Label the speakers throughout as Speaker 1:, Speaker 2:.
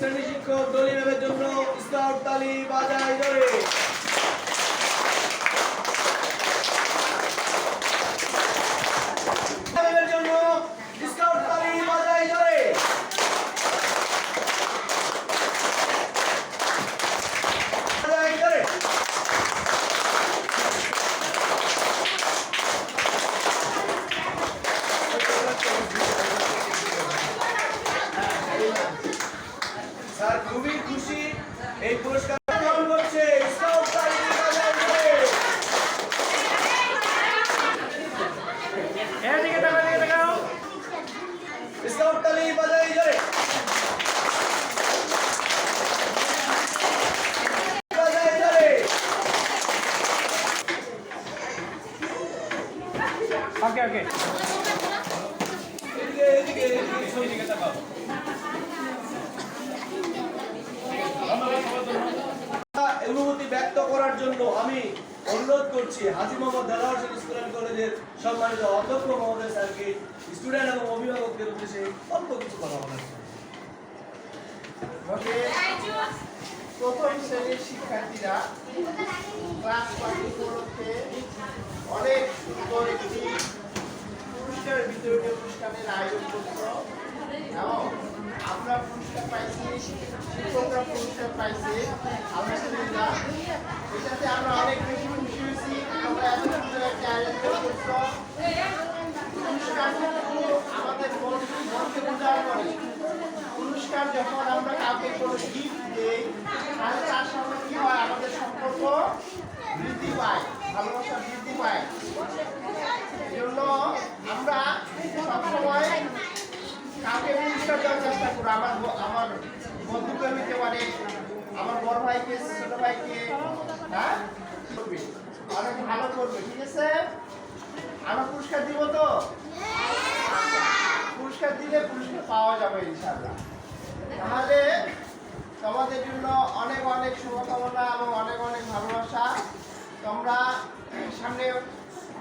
Speaker 1: শ্রেণী শিক্ষক ডলি ম্যামের জন্য স্কাউট তালি বাজায় জোরে। ম্যামের জন্য স্কাউট তালি বাজায় জোরে। বাজায় জোরে। স্যার খুবই খুশি এই পুরস্কার গ্রহণ করছে স্কাউট তালি বাজায় জোরে।
Speaker 2: এদিকে তাকাও
Speaker 1: স্কাউট তালি বাজায় জোরে। বাজায় জোরে।
Speaker 2: ওকে ওকে
Speaker 1: এদিকে তাকাও। অনুভূতি ব্যক্ত করার জন্য আমি অনুরোধ করছি হাজী মোহাম্মদ দেলাওয়ার হোসেন স্কুল অ্যান্ড কলেজের সম্মানিত অধ্যক্ষ মহোদয় স্যারকে স্টুডেন্ট এবং অভিভাবকদের উদ্দেশ্যে অল্প কিছু কথা বলার।
Speaker 3: প্রথম শ্রেণীর শিক্ষার্থীরা ক্লাস পার্টি উপলক্ষে অনেক সুন্দর একটি পুরস্কার বিতরণী অনুষ্ঠানের আয়োজন করত এবং আমরা পুরস্কার পাইছি, শিক্ষকরা পুরস্কার পাইছে। আলহামদুলিল্লাহ, এটাতে আমরা অনেক বেশি খুশি হয়েছি। আমরা এত সুন্দর একটা আয়োজন করছো, পুরস্কার কিন্তু আমাদের মনকে উজাড় করে। পুরস্কার যখন আমরা কাউকে কোনো গিফট দেই তাহলে তার সঙ্গে কি হয়, আমাদের সম্পর্ক বৃদ্ধি পায়, ভালোবাসা বৃদ্ধি পায়। এজন্য আমরা সবসময় কাউকে পুরস্কার দেওয়ার চেষ্টা করবো। আমার বন্ধুকে হইতে পারে, আমার বড় ভাইকে, ছোট ভাইকে, হ্যাঁ অনেক ভালো করবে, ঠিক আছে? আমরা পুরস্কার দিব তো? পুরস্কার দিলে পুরস্কার পাওয়া যাবে ইনশাআল্লাহ। তাহলে তোমাদের জন্য অনেক অনেক শুভকামনা এবং অনেক অনেক ভালোবাসা। তোমরা সামনে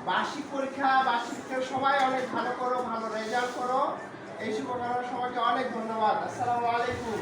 Speaker 3: বার্ষিক পরীক্ষা সবাই অনেক ভালো করো, ভালো রেজাল্ট করো। এই শুভকামনা, সবাইকে অনেক ধন্যবাদ। আসসালামু আলাইকুম।